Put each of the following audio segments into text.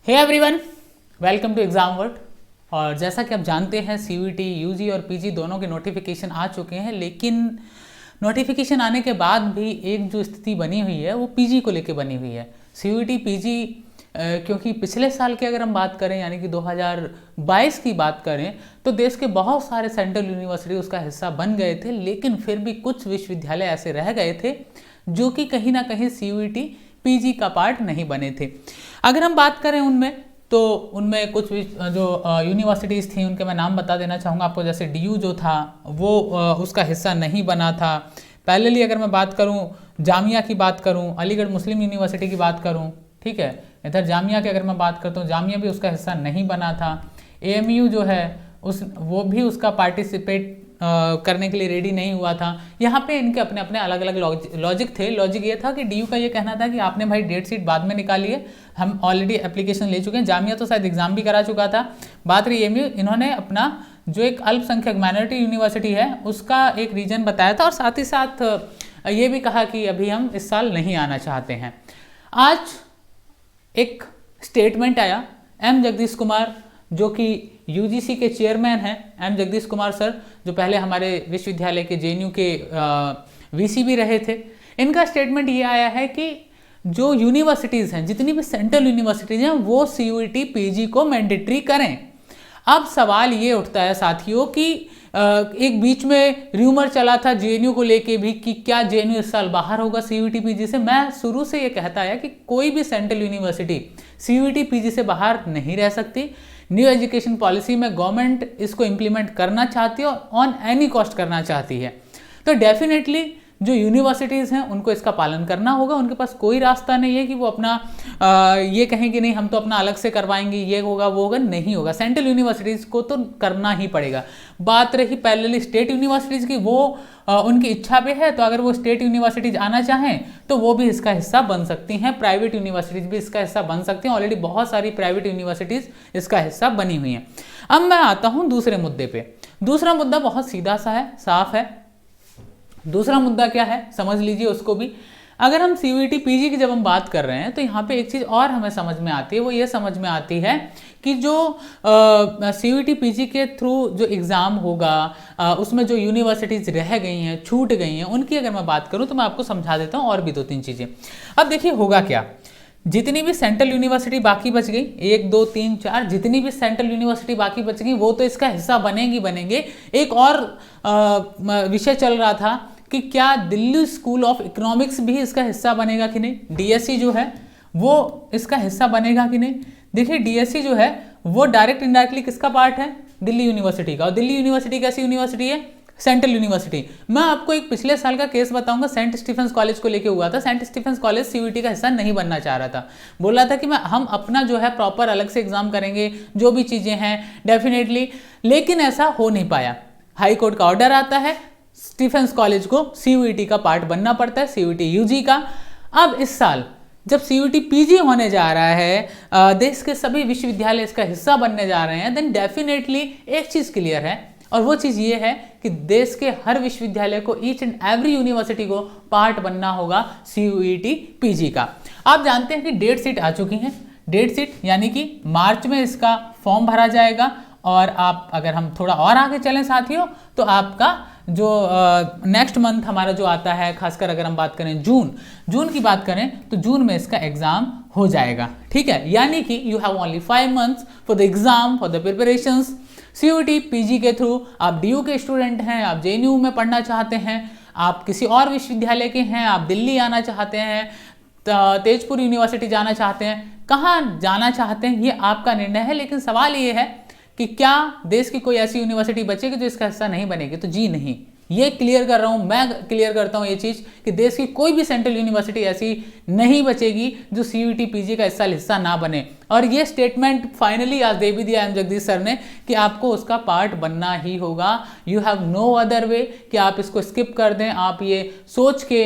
Hey everyone, welcome to exam world. और जैसा कि आप जानते हैं सीयूईटी, यूजी और पीजी दोनों के नोटिफिकेशन आ चुके हैं, लेकिन नोटिफिकेशन आने के बाद भी एक जो स्थिति बनी हुई है वो पीजी को लेके बनी हुई है। सीयूईटी पीजी क्योंकि पिछले साल की अगर हम बात करें यानी कि 2022 की बात करें तो देश के बहुत सारे सेंट्रल यूनिवर्सिटी उसका हिस्सा बन गए थे, लेकिन फिर भी कुछ विश्वविद्यालय ऐसे रह गए थे जो कि कहीं ना कहीं सीयूईटी पीजी का पार्ट नहीं बने थे। अगर हम बात करें उनमें तो उनमें कुछ जो यूनिवर्सिटीज़ थी उनके मैं नाम बता देना चाहूँगा आपको। जैसे डीयू जो था वो उसका हिस्सा नहीं बना था। पैरेलली अगर मैं बात करूँ जामिया की बात करूँ, अलीगढ़ मुस्लिम यूनिवर्सिटी की बात करूँ, ठीक है, इधर जामिया की अगर मैं बात करता हूँ जामिया भी उसका हिस्सा नहीं बना था। एएमयू जो है वो भी उसका पार्टिसिपेट करने के लिए रेडी नहीं हुआ था। यहाँ पे इनके अपने अपने अलग अलग लॉजिक थे। लॉजिक ये था कि डीयू का ये कहना था कि आपने भाई डेट शीट बाद में निकाली है, हम ऑलरेडी एप्लीकेशन ले चुके हैं। जामिया तो शायद एग्जाम भी करा चुका था। बात रही एएमयू, इन्होंने अपना जो एक अल्पसंख्यक माइनॉरिटी यूनिवर्सिटी है उसका एक रीजन बताया था और साथ ही साथ ये भी कहा कि अभी हम इस साल नहीं आना चाहते हैं। आज एक स्टेटमेंट आया एम जगदीश कुमार जो कि यूजीसी के चेयरमैन हैं, एम जगदीश कुमार सर, जो पहले हमारे विश्वविद्यालय के जेएनयू के वीसी भी रहे थे। इनका स्टेटमेंट ये आया है कि जो यूनिवर्सिटीज़ हैं, जितनी भी सेंट्रल यूनिवर्सिटीज़ हैं, वो सीयूईटी पीजी को मैंडेटरी करें। अब सवाल ये उठता है साथियों कि एक बीच में र्यूमर चला था जेएनयू को लेके भी कि क्या जेएनयू इस साल बाहर होगा सीयूईटी पीजी से। मैं शुरू से ये कहता है कि कोई भी सेंट्रल यूनिवर्सिटी सीयूईटी पीजी से बाहर नहीं रह सकती। न्यू एजुकेशन पॉलिसी में गवर्नमेंट इसको इम्प्लीमेंट करना चाहती है और ऑन एनी कॉस्ट करना चाहती है, तो डेफिनेटली जो यूनिवर्सिटीज़ हैं उनको इसका पालन करना होगा। उनके पास कोई रास्ता नहीं है कि वो अपना ये कहें कि नहीं हम तो अपना अलग से करवाएंगे, ये होगा वो होगा, नहीं होगा। सेंट्रल यूनिवर्सिटीज़ को तो करना ही पड़ेगा। बात रही पैरेलली स्टेट यूनिवर्सिटीज़ की, वो उनकी इच्छा पे है, तो अगर वो स्टेट यूनिवर्सिटीज़ आना चाहें तो वो भी इसका हिस्सा बन सकती हैं। प्राइवेट यूनिवर्सिटीज़ भी इसका हिस्सा बन सकती हैं। ऑलरेडी बहुत सारी प्राइवेट यूनिवर्सिटीज़ इसका हिस्सा बनी हुई हैं। अब मैं आता हूँ दूसरे मुद्दे पे। दूसरा मुद्दा बहुत सीधा सा है, साफ है। दूसरा मुद्दा क्या है समझ लीजिए उसको भी। अगर हम सीयूईटी पीजी की जब हम बात कर रहे हैं तो यहाँ पे एक चीज़ और हमें समझ में आती है, वो ये समझ में आती है कि जो सीयूईटी पीजी के थ्रू जो एग्ज़ाम होगा उसमें जो यूनिवर्सिटीज़ रह गई हैं, छूट गई हैं, उनकी अगर मैं बात करूँ तो मैं आपको समझा देता हूँ और भी 2-3 चीज़ें। अब देखिए होगा क्या, जितनी भी सेंट्रल यूनिवर्सिटी बाकी बच गई, 1 2 3 4 जितनी भी सेंट्रल यूनिवर्सिटी बाकी बच गई वो तो इसका हिस्सा बनेंगे। एक और विषय चल रहा था कि क्या दिल्ली स्कूल ऑफ इकोनॉमिक्स भी इसका हिस्सा बनेगा कि नहीं, डीएससी जो है वो इसका हिस्सा बनेगा कि नहीं। देखिए डीएससी जो है वो डायरेक्ट इनडायरेक्टली किसका पार्ट है, दिल्ली यूनिवर्सिटी का। और दिल्ली यूनिवर्सिटी कैसी यूनिवर्सिटी है, सेंट्रल यूनिवर्सिटी। मैं आपको एक पिछले साल का केस बताऊंगा, सेंट स्टीफेंस कॉलेज को लेके हुआ था। सेंट स्टीफेंस कॉलेज सीयूईटी का हिस्सा नहीं बनना चाह रहा था, बोल रहा था कि हम अपना जो है प्रॉपर अलग से एग्जाम करेंगे, जो भी चीज़ें हैं डेफिनेटली, लेकिन ऐसा हो नहीं पाया। हाई कोर्ट का ऑर्डर आता है, स्टीफेंस कॉलेज को सीयूईटी का पार्ट बनना पड़ता है, सीयूईटी यूजी का। अब इस साल जब सीयूईटी पीजी होने जा रहा है, देश के सभी विश्वविद्यालय इसका हिस्सा बनने जा रहे हैं, देन डेफिनेटली एक चीज़ क्लियर है और वो चीज़ ये है कि देश के हर विश्वविद्यालय को, ईच एंड एवरी यूनिवर्सिटी को पार्ट बनना होगा सीयूईटी पीजी का। आप जानते हैं कि डेट शीट आ चुकी हैं। डेट शीट यानी कि मार्च में इसका फॉर्म भरा जाएगा और आप अगर हम थोड़ा और आगे चलें साथियों तो आपका जो नेक्स्ट मंथ हमारा जो आता है, खासकर अगर हम बात करें जून की बात करें तो जून में इसका एग्जाम हो जाएगा, ठीक है। यानी कि you have only 5 months for the exam, for the preparations. CUET PG के थ्रू आप डीयू के स्टूडेंट हैं, आप जेएनयू में पढ़ना चाहते हैं, आप किसी और विश्वविद्यालय के हैं, आप दिल्ली आना चाहते हैं, तेजपुर यूनिवर्सिटी जाना चाहते हैं, कहाँ जाना चाहते हैं ये आपका निर्णय है। लेकिन सवाल ये है कि क्या देश की कोई ऐसी यूनिवर्सिटी बचेगी जो इसका हिस्सा नहीं बनेगी, तो जी नहीं। ये क्लियर कर रहा हूँ, मैं क्लियर करता हूँ ये चीज़ कि देश की कोई भी सेंट्रल यूनिवर्सिटी ऐसी नहीं बचेगी जो सीयूईटी पीजी का इस साल हिस्सा ना बने। और ये स्टेटमेंट फाइनली आज दे भी दिया एम जगदीश सर ने कि आपको उसका पार्ट बनना ही होगा। You have no other way कि आप इसको स्किप कर दें, आप ये सोच के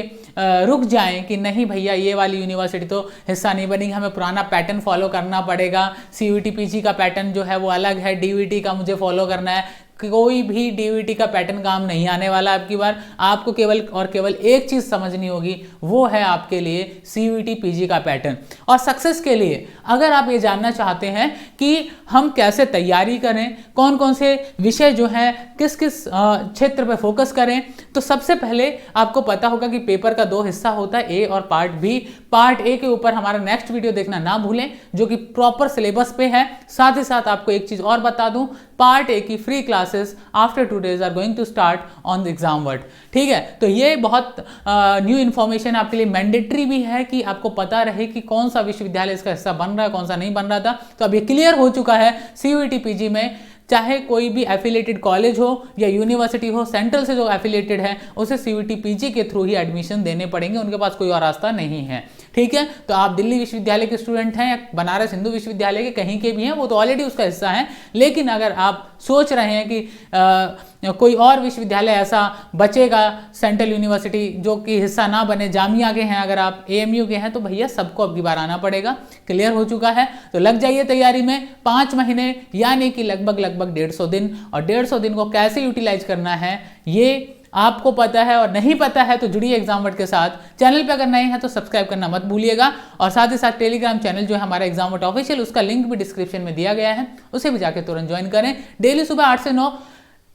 रुक जाएं कि नहीं भैया ये वाली यूनिवर्सिटी तो हिस्सा नहीं बनेगी, हमें पुराना पैटर्न फॉलो करना पड़ेगा, सीयूईटी पीजी का पैटर्न जो है वो अलग है, डीयूईटी का मुझे फॉलो करना है। कोई भी डीवीटी का पैटर्न काम नहीं आने वाला आपकी बार। आपको केवल और केवल एक चीज समझनी होगी, वो है आपके लिए सीयूईटी पीजी का पैटर्न। और सक्सेस के लिए अगर आप ये जानना चाहते हैं कि हम कैसे तैयारी करें, कौन कौन से विषय जो है किस किस क्षेत्र पर फोकस करें, तो सबसे पहले आपको पता होगा कि पेपर का 2 हिस्सा होता है, ए और पार्ट बी। पार्ट ए के ऊपर हमारा नेक्स्ट वीडियो देखना ना भूलें, जो कि प्रॉपर सिलेबस पे है। साथ ही साथ आपको एक चीज और बता दूं, पार्ट ए की free classes after 2 days are going to start on the exam world. ठीक है, तो ये बहुत न्यू इन्फॉर्मेशन आपके लिए मैंडेटरी भी है कि आपको पता रहे कि कौन सा विश्वविद्यालय इसका हिस्सा बन रहा है, कौन सा नहीं बन रहा था। तो अब ये क्लियर हो चुका है, सीयूईटी पीजी में चाहे कोई भी एफिलिएटेड कॉलेज हो या यूनिवर्सिटी हो, सेंट्रल से जो एफिलिएटेड है उसे सीयूईटी पीजी के थ्रू ही एडमिशन देने पड़ेंगे, उनके पास कोई और रास्ता नहीं है। ठीक है, तो आप दिल्ली विश्वविद्यालय के स्टूडेंट हैं या बनारस हिंदू विश्वविद्यालय के कहीं के भी हैं, वो तो ऑलरेडी उसका हिस्सा हैं। लेकिन अगर आप सोच रहे हैं कि कोई और विश्वविद्यालय ऐसा बचेगा सेंट्रल यूनिवर्सिटी जो कि हिस्सा ना बने, जामिया के हैं, अगर आप एएमयू के हैं, तो भैया सबको अब की बार आना पड़ेगा। क्लियर हो चुका है, तो लग जाइए तैयारी में। 5 महीने यानी कि लगभग 150 दिन, और 150 दिन को कैसे यूटिलाइज करना है ये आपको पता है, और नहीं पता है तो जुड़िए एग्जाम वर्ड के साथ। चैनल पे अगर नए हैं तो सब्सक्राइब करना मत भूलिएगा, और साथ ही साथ टेलीग्राम चैनल जो है हमारा एग्जाम वर्ड ऑफिशियल, उसका लिंक भी डिस्क्रिप्शन में दिया गया है, उसे भी जाके तुरंत ज्वाइन करें। डेली सुबह 8 से 9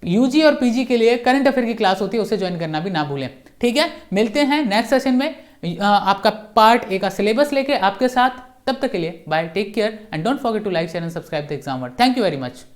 यूजी और पीजी के लिए करंट अफेयर की क्लास होती है, उसे ज्वाइन करना भी ना भूलें। ठीक है, मिलते हैं नेक्स्ट सेशन में आपका पार्ट ए का सिलेबस लेके आपके साथ। तब तक के लिए bye, take care and don't forget to like, share and subscribe the exam world. Thank you very much.